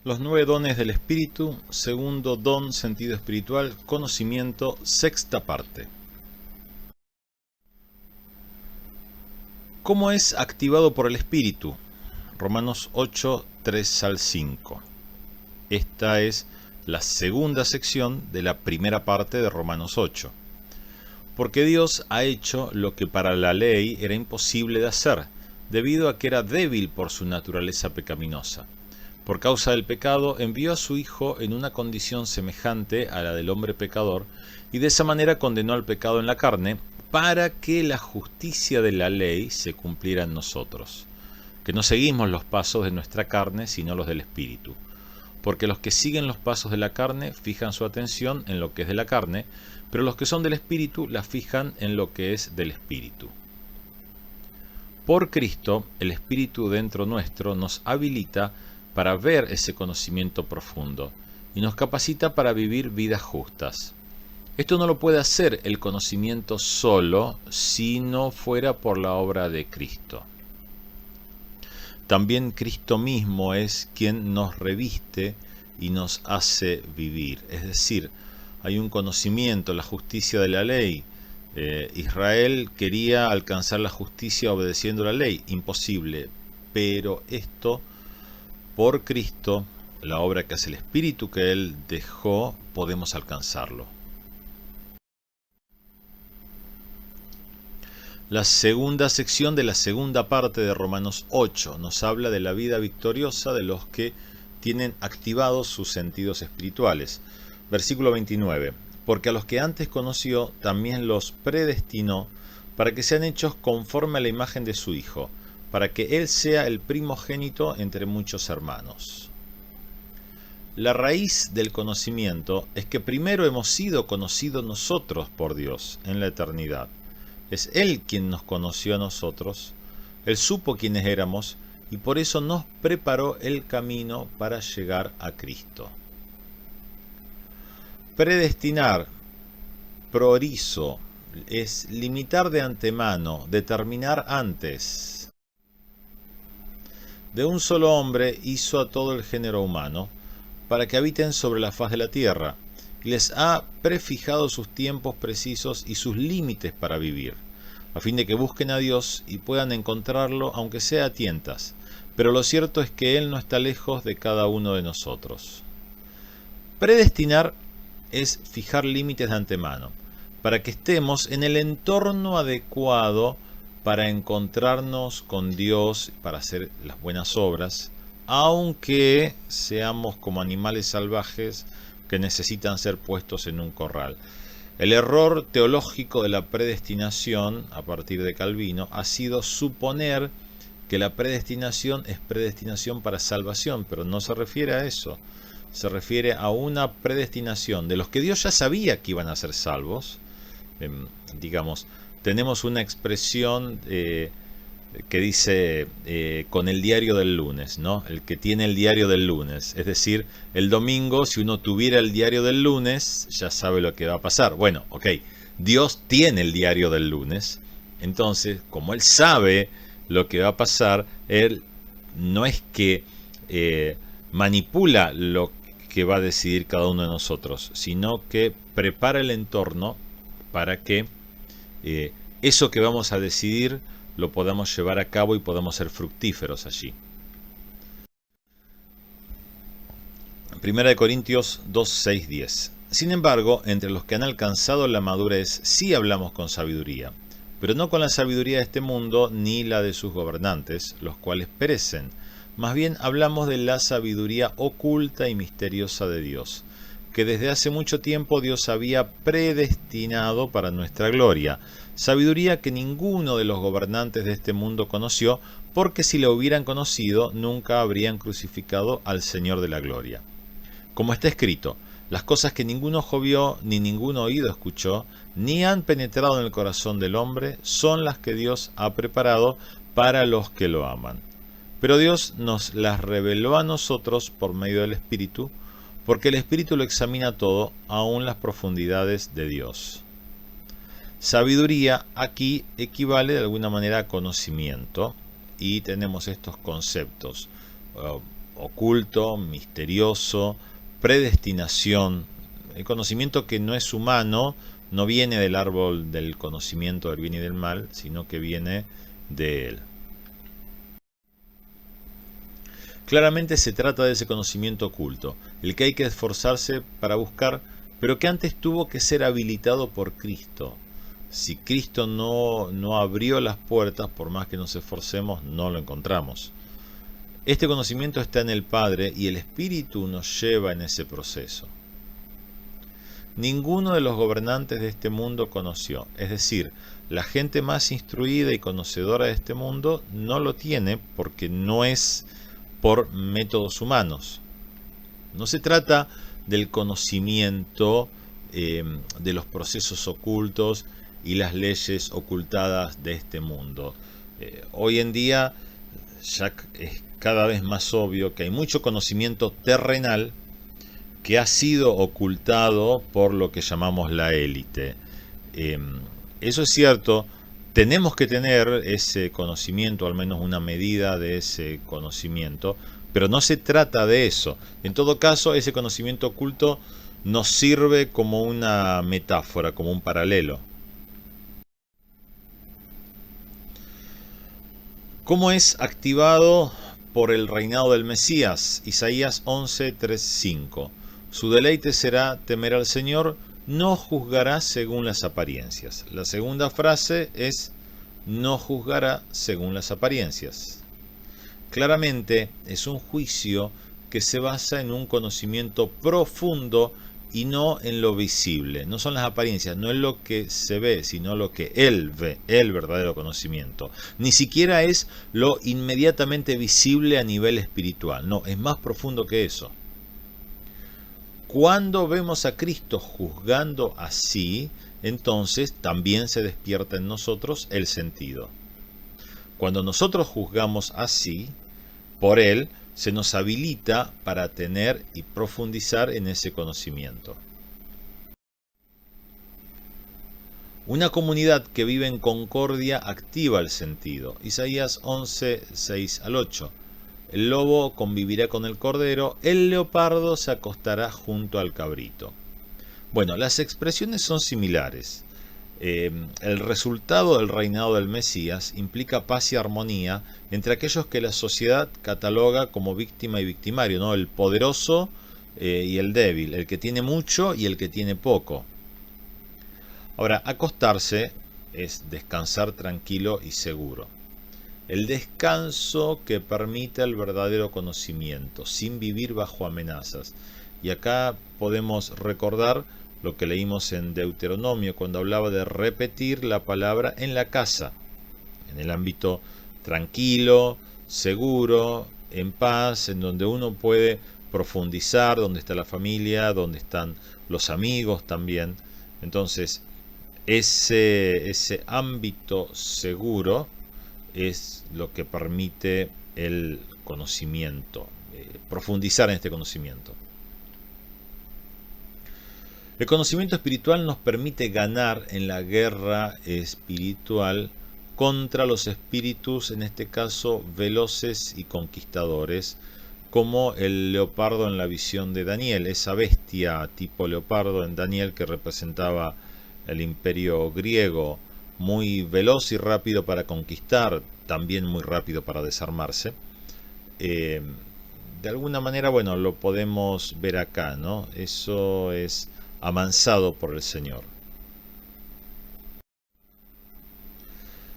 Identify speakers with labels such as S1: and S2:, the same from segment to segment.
S1: Los 9 dones del Espíritu, segundo don, sentido espiritual, conocimiento, sexta parte. ¿Cómo es activado por el Espíritu? Romanos 8, 3 al 5. Esta es la segunda sección de la primera parte de Romanos 8. Porque Dios ha hecho lo que para la ley era imposible de hacer, debido a que era débil por su naturaleza pecaminosa. Por causa del pecado, envió a su Hijo en una condición semejante a la del hombre pecador, y de esa manera condenó al pecado en la carne, para que la justicia de la ley se cumpliera en nosotros, que no seguimos los pasos de nuestra carne, sino los del Espíritu. Porque los que siguen los pasos de la carne fijan su atención en lo que es de la carne, pero los que son del Espíritu la fijan en lo que es del Espíritu. Por Cristo, el Espíritu dentro nuestro nos habilita para ver ese conocimiento profundo y nos capacita para vivir vidas justas. Esto no lo puede hacer el conocimiento solo si no fuera por la obra de Cristo. También Cristo mismo es quien nos reviste y nos hace vivir. Es decir, hay un conocimiento, la justicia de la ley. Israel quería alcanzar la justicia obedeciendo la ley, imposible. Pero esto, por Cristo, la obra que hace el Espíritu que Él dejó, podemos alcanzarlo. La segunda sección de la segunda parte de Romanos 8 nos habla de la vida victoriosa de los que tienen activados sus sentidos espirituales. Versículo 29. Porque a los que antes conoció, también los predestinó para que sean hechos conforme a la imagen de su Hijo, para que Él sea el primogénito entre muchos hermanos. La raíz del conocimiento es que primero hemos sido conocidos nosotros por Dios en la eternidad. Es Él quien nos conoció a nosotros, Él supo quiénes éramos y por eso nos preparó el camino para llegar a Cristo. Predestinar, priorizo, es limitar de antemano, determinar antes. De un solo hombre hizo a todo el género humano, para que habiten sobre la faz de la tierra, y les ha prefijado sus tiempos precisos y sus límites para vivir, a fin de que busquen a Dios y puedan encontrarlo aunque sea a tientas, pero lo cierto es que Él no está lejos de cada uno de nosotros. Predestinar es fijar límites de antemano, para que estemos en el entorno adecuado para encontrarnos con Dios, para hacer las buenas obras, aunque seamos como animales salvajes que necesitan ser puestos en un corral. El error teológico de la predestinación, a partir de Calvino, ha sido suponer que la predestinación es predestinación para salvación, pero no se refiere a eso. Se refiere a una predestinación de los que Dios ya sabía que iban a ser salvos. Digamos, tenemos una expresión que dice con el diario del lunes, ¿no? El que tiene el diario del lunes. Es decir, el domingo, si uno tuviera el diario del lunes, ya sabe lo que va a pasar. Bueno, ok, Dios tiene el diario del lunes. Entonces, como Él sabe lo que va a pasar, Él no es que manipula lo que va a decidir cada uno de nosotros, sino que prepara el entorno para que eso que vamos a decidir lo podamos llevar a cabo y podamos ser fructíferos allí. 1 Corintios 2, 6, 10. Sin embargo, entre los que han alcanzado la madurez sí hablamos con sabiduría, pero no con la sabiduría de este mundo ni la de sus gobernantes, los cuales perecen. Más bien hablamos de la sabiduría oculta y misteriosa de Dios, que desde hace mucho tiempo Dios había predestinado para nuestra gloria, sabiduría que ninguno de los gobernantes de este mundo conoció, porque si la hubieran conocido, nunca habrían crucificado al Señor de la gloria. Como está escrito, las cosas que ningún ojo vio, ni ningún oído escuchó, ni han penetrado en el corazón del hombre, son las que Dios ha preparado para los que lo aman. Pero Dios nos las reveló a nosotros por medio del Espíritu, porque el Espíritu lo examina todo, aun las profundidades de Dios. Sabiduría aquí equivale de alguna manera a conocimiento, y tenemos estos conceptos. oculto, misterioso, predestinación. El conocimiento que no es humano no viene del árbol del conocimiento del bien y del mal, sino que viene de él. Claramente se trata de ese conocimiento oculto, el que hay que esforzarse para buscar, pero que antes tuvo que ser habilitado por Cristo. Si Cristo no abrió las puertas, por más que nos esforcemos, no lo encontramos. Este conocimiento está en el Padre y el Espíritu nos lleva en ese proceso. Ninguno de los gobernantes de este mundo conoció, es decir, la gente más instruida y conocedora de este mundo no lo tiene porque no es por métodos humanos. No se trata del conocimiento de los procesos ocultos y las leyes ocultadas de este mundo. Hoy en día ya es cada vez más obvio que hay mucho conocimiento terrenal que ha sido ocultado por lo que llamamos la élite. Eso es cierto, tenemos que tener ese conocimiento, al menos una medida de ese conocimiento, pero no se trata de eso. En todo caso, ese conocimiento oculto nos sirve como una metáfora, como un paralelo. ¿Cómo es activado por el reinado del Mesías? Isaías 11, 3, 5. Su deleite será temer al Señor, no juzgará según las apariencias. La segunda frase es no juzgará según las apariencias. Claramente es un juicio que se basa en un conocimiento profundo y no en lo visible. No son las apariencias, no es lo que se ve, sino lo que él ve, el verdadero conocimiento. Ni siquiera es lo inmediatamente visible a nivel espiritual, no, es más profundo que eso. Cuando vemos a Cristo juzgando así, entonces también se despierta en nosotros el sentido. Cuando nosotros juzgamos así, por Él se nos habilita para tener y profundizar en ese conocimiento. Una comunidad que vive en concordia activa el sentido. Isaías 11, 6 al 8. El lobo convivirá con el cordero, el leopardo se acostará junto al cabrito. Bueno, las expresiones son similares. El resultado del reinado del Mesías implica paz y armonía entre aquellos que la sociedad cataloga como víctima y victimario, ¿no? El poderoso y el débil, el que tiene mucho y el que tiene poco. Ahora, acostarse es descansar tranquilo y seguro. El descanso que permite el verdadero conocimiento, sin vivir bajo amenazas. Y acá podemos recordar lo que leímos en Deuteronomio cuando hablaba de repetir la palabra en la casa, en el ámbito tranquilo, seguro, en paz, en donde uno puede profundizar, donde está la familia, donde están los amigos también. Entonces, ese ámbito seguro es lo que permite el conocimiento, profundizar en este conocimiento. El conocimiento espiritual nos permite ganar en la guerra espiritual contra los espíritus, en este caso veloces y conquistadores, como el leopardo en la visión de Daniel, esa bestia tipo leopardo en Daniel que representaba el imperio griego, muy veloz y rápido para conquistar, también muy rápido para desarmarse. De alguna manera, bueno, lo podemos ver acá, ¿no? Eso es amansado por el Señor.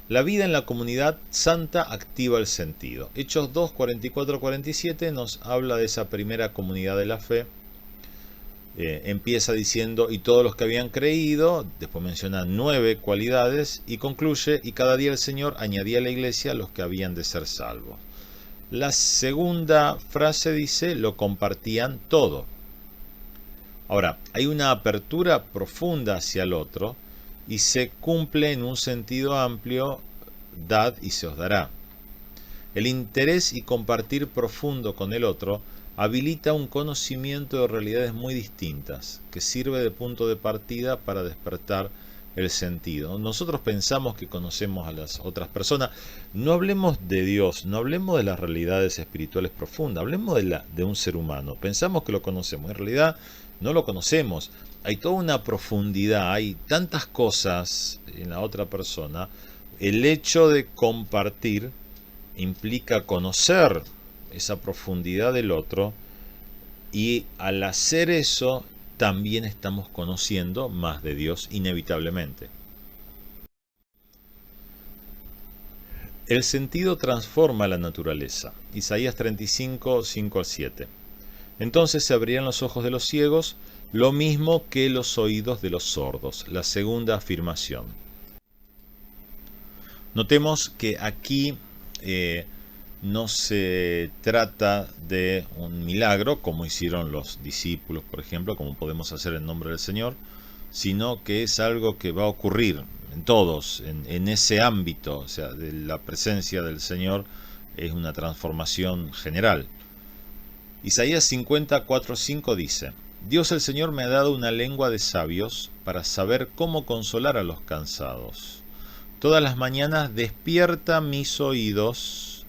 S1: La vida en la comunidad santa activa el sentido. Hechos 2, 44, 47 nos habla de esa primera comunidad de la fe. Empieza diciendo, y todos los que habían creído, después menciona 9 cualidades, y concluye, y cada día el Señor añadía a la iglesia a los que habían de ser salvos. La segunda frase dice, lo compartían todo. Ahora, hay una apertura profunda hacia el otro, y se cumple en un sentido amplio, dad y se os dará. El interés y compartir profundo con el otro habilita un conocimiento de realidades muy distintas, que sirve de punto de partida para despertar el sentido. Nosotros pensamos que conocemos a las otras personas. No hablemos de Dios, no hablemos de las realidades espirituales profundas, hablemos de un ser humano. Pensamos que lo conocemos, en realidad no lo conocemos. Hay toda una profundidad, hay tantas cosas en la otra persona. El hecho de compartir implica conocer esa profundidad del otro, y al hacer eso también estamos conociendo más de Dios inevitablemente. El sentido transforma la naturaleza. Isaías 35, 5 al 7. Entonces se abrirán los ojos de los ciegos, lo mismo que los oídos de los sordos. La segunda afirmación. Notemos que aquí no se trata de un milagro, como hicieron los discípulos, por ejemplo, como podemos hacer en nombre del Señor, sino que es algo que va a ocurrir en todos, en ese ámbito, o sea, de la presencia del Señor es una transformación general. Isaías 54:5 dice: Dios el Señor me ha dado una lengua de sabios para saber cómo consolar a los cansados. Todas las mañanas despierta mis oídos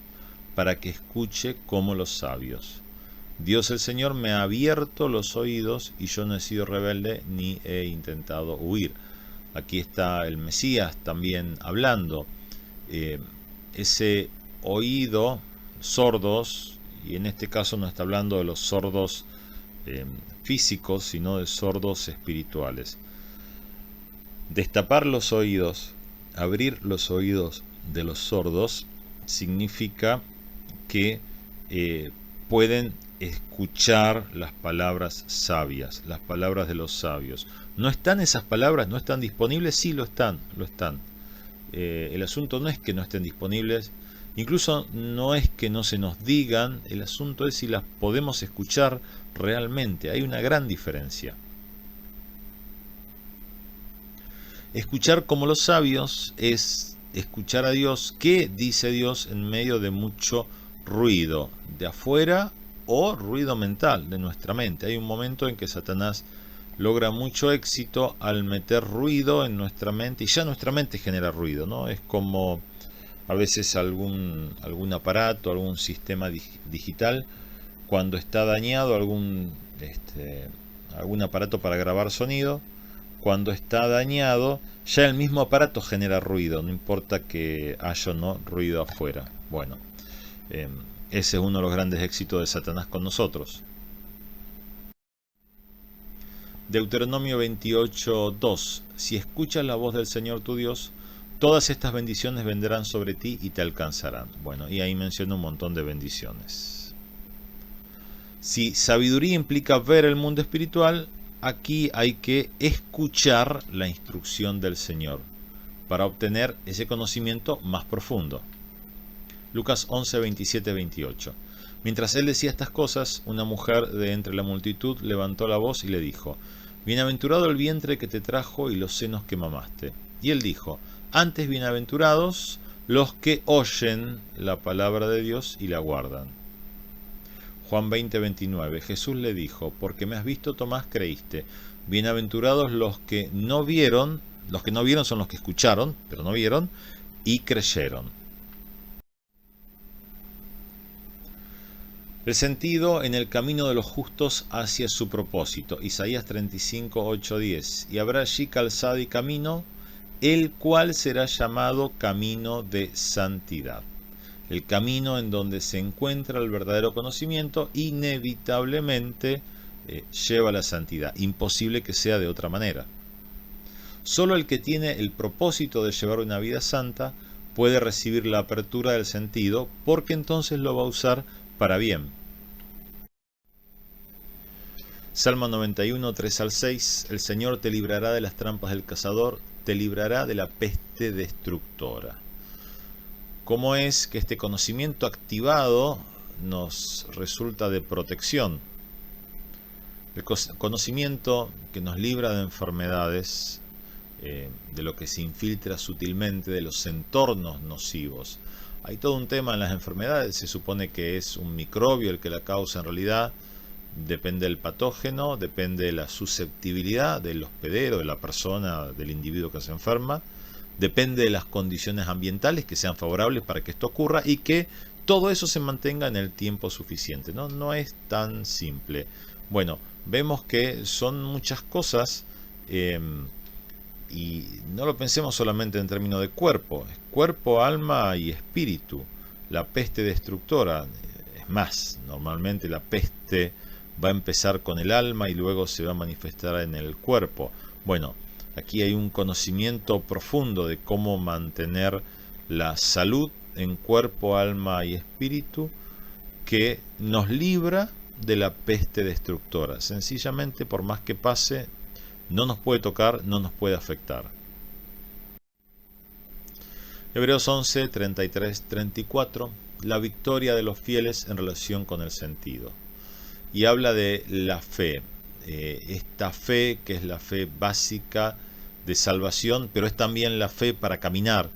S1: para que escuche como los sabios. Dios el Señor me ha abierto los oídos y yo no he sido rebelde ni he intentado huir. Aquí está el Mesías también hablando. Ese oído, sordos, y en este caso no está hablando de los sordos físicos, sino de sordos espirituales. Destapar los oídos, abrir los oídos de los sordos, significa que pueden escuchar las palabras sabias, las palabras de los sabios. ¿No están esas palabras? ¿No están disponibles? Sí, lo están, lo están. El asunto no es que no estén disponibles, incluso no es que no se nos digan, el asunto es si las podemos escuchar realmente. Hay una gran diferencia. Escuchar como los sabios es escuchar a Dios. ¿Qué dice Dios en medio de mucho ruido de afuera o ruido mental de nuestra mente? Hay un momento en que Satanás logra mucho éxito al meter ruido en nuestra mente, y ya nuestra mente genera ruido, ¿no? Es como a veces algún aparato, algún sistema digital, cuando está dañado, algún aparato para grabar sonido, cuando está dañado, ya el mismo aparato genera ruido, no importa que haya o no ruido afuera. Bueno, ese es uno de los grandes éxitos de Satanás con nosotros. Deuteronomio 28:2. Si escuchas la voz del Señor tu Dios, todas estas bendiciones vendrán sobre ti y te alcanzarán. Bueno, y ahí menciona un montón de bendiciones. Si sabiduría implica ver el mundo espiritual, aquí hay que escuchar la instrucción del Señor para obtener ese conocimiento más profundo. Lucas 11, 27, 28. Mientras él decía estas cosas, una mujer de entre la multitud levantó la voz y le dijo: Bienaventurado el vientre que te trajo y los senos que mamaste. Y él dijo: Antes bienaventurados los que oyen la palabra de Dios y la guardan. Juan 20, 29. Jesús le dijo: Porque me has visto, Tomás, creíste. Bienaventurados los que no vieron son los que escucharon, pero no vieron, y creyeron. El sentido en el camino de los justos hacia su propósito. Isaías 35, 8, 10. Y habrá allí calzada y camino, el cual será llamado camino de santidad. El camino en donde se encuentra el verdadero conocimiento inevitablemente lleva a la santidad. Imposible que sea de otra manera. Solo el que tiene el propósito de llevar una vida santa puede recibir la apertura del sentido, porque entonces lo va a usar para bien. Salmo 91, 3 al 6. El Señor te librará de las trampas del cazador, te librará de la peste destructora. ¿Cómo es que este conocimiento activado nos resulta de protección? El conocimiento que nos libra de enfermedades, de lo que se infiltra sutilmente, de los entornos nocivos. Hay todo un tema en las enfermedades, se supone que es un microbio el que la causa en realidad, depende del patógeno, depende de la susceptibilidad del hospedero, de la persona, del individuo que se enferma, depende de las condiciones ambientales que sean favorables para que esto ocurra y que todo eso se mantenga en el tiempo suficiente. No es tan simple. Bueno, vemos que son muchas cosas y no lo pensemos solamente en términos de cuerpo, es cuerpo, alma y espíritu. La peste destructora, es más, normalmente la peste va a empezar con el alma y luego se va a manifestar en el cuerpo. Bueno, aquí hay un conocimiento profundo de cómo mantener la salud en cuerpo, alma y espíritu que nos libra de la peste destructora. Sencillamente, por más que pase, no nos puede tocar, no nos puede afectar. Hebreos 11, 33, 34. La victoria de los fieles en relación con el sentido. Y habla de la fe. Esta fe que es la fe básica de salvación, pero es también la fe para caminar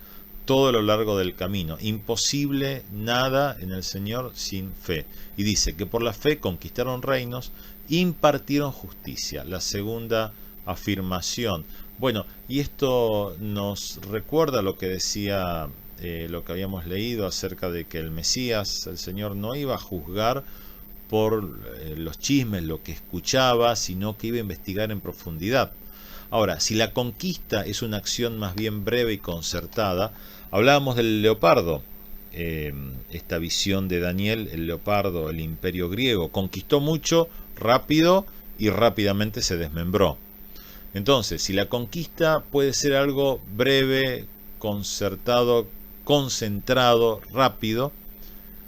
S1: todo a lo largo del camino. Imposible nada en el Señor sin fe. Y dice que por la fe conquistaron reinos, impartieron justicia. La segunda afirmación. Bueno, y esto nos recuerda lo que decía, lo que habíamos leído acerca de que el Mesías, el Señor, no iba a juzgar por los chismes, lo que escuchaba, sino que iba a investigar en profundidad. Ahora, si la conquista es una acción más bien breve y concertada, hablábamos del leopardo, esta visión de Daniel, el leopardo, el imperio griego, conquistó mucho, rápido y rápidamente se desmembró. Entonces, si la conquista puede ser algo breve, concertado, concentrado, rápido,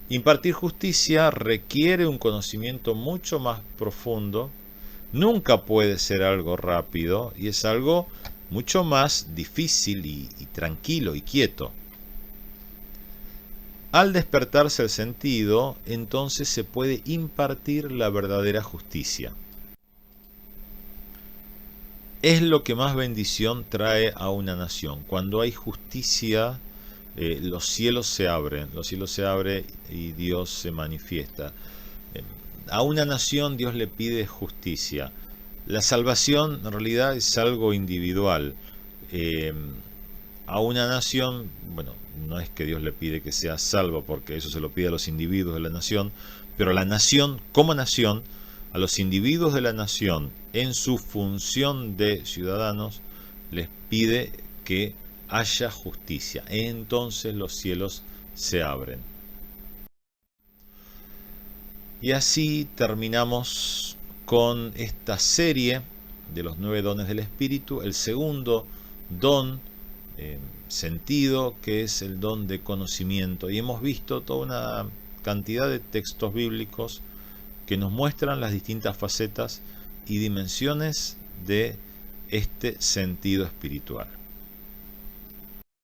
S1: impartir justicia requiere un conocimiento mucho más profundo, nunca puede ser algo rápido y es algo mucho más difícil y tranquilo y quieto. Al despertarse el sentido, entonces se puede impartir la verdadera justicia. Es lo que más bendición trae a una nación. Cuando hay justicia, los cielos se abren y Dios se manifiesta. A una nación Dios le pide justicia. La salvación en realidad es algo individual. A una nación, bueno, no es que Dios le pide que sea salvo, porque eso se lo pide a los individuos de la nación, pero la nación, como nación, a los individuos de la nación, en su función de ciudadanos, les pide que haya justicia. Entonces los cielos se abren. Y así terminamos con esta serie de los 9 dones del Espíritu. El segundo don, sentido, que es el don de conocimiento. Y hemos visto toda una cantidad de textos bíblicos que nos muestran las distintas facetas y dimensiones de este sentido espiritual.